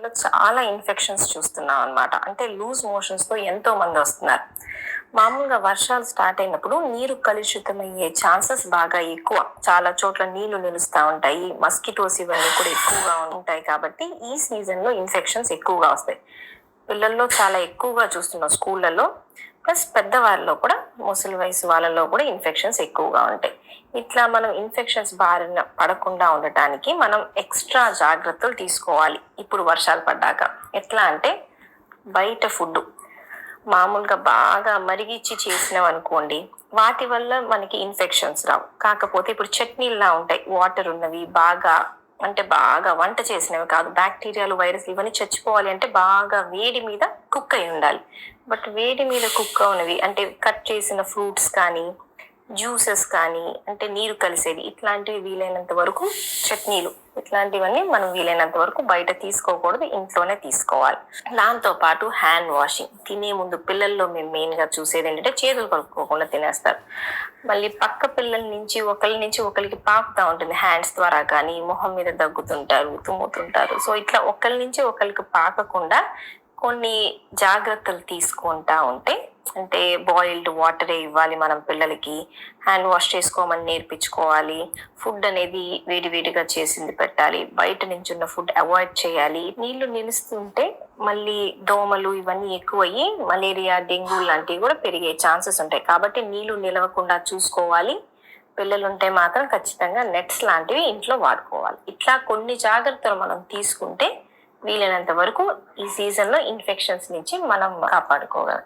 చాలా ఇన్ఫెక్షన్స్ చూస్తున్నాం అనమాట. అంటే లూజ్ మోషన్స్తో ఎంతో మంది వస్తున్నారు. మామూలుగా వర్షాలు స్టార్ట్ అయినప్పుడు నీరు కలుషితమయ్యే ఛాన్సెస్ బాగా ఎక్కువ. చాలా చోట్ల నీళ్లు నిలుస్తూ ఉంటాయి, మస్కిటోస్ ఇవన్నీ కూడా ఎక్కువగా ఉంటాయి. కాబట్టి ఈ సీజన్లో ఇన్ఫెక్షన్స్ ఎక్కువగా వస్తాయి. పిల్లల్లో చాలా ఎక్కువగా చూస్తున్నాం స్కూళ్ళల్లో, ప్లస్ పెద్దవాళ్ళలో కూడా, ముసలి వయసు వాళ్ళలో కూడా ఇన్ఫెక్షన్స్ ఎక్కువగా ఉంటాయి. ఇట్లా మనం ఇన్ఫెక్షన్స్ బారిన పడకుండా ఉండటానికి మనం ఎక్స్ట్రా జాగ్రత్తలు తీసుకోవాలి ఇప్పుడు వర్షాలు పడ్డాక. ఎట్లా అంటే బయట ఫుడ్ మామూలుగా బాగా మరిగిచ్చి చేసినాం అనుకోండి, వాటి వల్ల మనకి ఇన్ఫెక్షన్స్ రావు. కాకపోతే ఇప్పుడు చట్నీల్లా ఉంటాయి, వాటర్ ఉన్నవి, బాగా వంట చేసినవి కాదు, బ్యాక్టీరియాలు వైరస్ ఇవన్నీ చచ్చిపోవాలి అంటే బాగా వేడి మీద కుక్ అయి ఉండాలి. బట్ వేడి మీద కుక్ అవునవి అంటే కట్ చేసిన ఫ్రూట్స్ కానీ, జ్యూసెస్ కానీ, అంటే నీరు కలిసేది, ఇట్లాంటివి వీలైనంత వరకు, చట్నీలు ఇట్లాంటివన్నీ మనం వీలైనంత వరకు బయట తీసుకోకూడదు, ఇంట్లోనే తీసుకోవాలి. దాంతోపాటు హ్యాండ్ వాషింగ్. తినే ముందు పిల్లల్లో మేము మెయిన్గా చూసేది ఏంటంటే చేతులు కలుపుకోకుండా తినేస్తారు. మళ్ళీ పక్క పిల్లల నుంచి ఒకరి నుంచి ఒకరికి పాకుతూ ఉంటుంది, హ్యాండ్స్ ద్వారా కానీ, మొహం మీద దగ్గుతుంటారు, తుమ్ముతుంటారు. సో ఇట్లా ఒకరి నుంచి ఒకరికి పాకకుండా కొన్ని జాగ్రత్తలు తీసుకుంటా ఉంటే, అంటే బాయిల్డ్ వాటరే ఇవ్వాలి మనం పిల్లలకి, హ్యాండ్ వాష్ చేసుకోమని నేర్పించుకోవాలి, ఫుడ్ అనేది వేడివేడిగా చేసింది పెట్టాలి, బయట నుంచి ఉన్న ఫుడ్ అవాయిడ్ చేయాలి. నీళ్లు నిలుస్తుంటే మళ్ళీ దోమలు ఇవన్నీ ఎక్కువయ్యి మలేరియా, డెంగ్యూ లాంటివి కూడా పెరిగే ఛాన్సెస్ ఉంటాయి. కాబట్టి నీళ్లు నిలవకుండా చూసుకోవాలి. పిల్లలు ఉంటే మాత్రం ఖచ్చితంగా నెట్స్ లాంటివి ఇంట్లో వాడుకోవాలి. ఇట్లా కొన్ని జాగ్రత్తలు మనం తీసుకుంటే వీలైనంత వరకు ఈ సీజన్లో ఇన్ఫెక్షన్స్ నుంచి మనం కాపాడుకోగలం.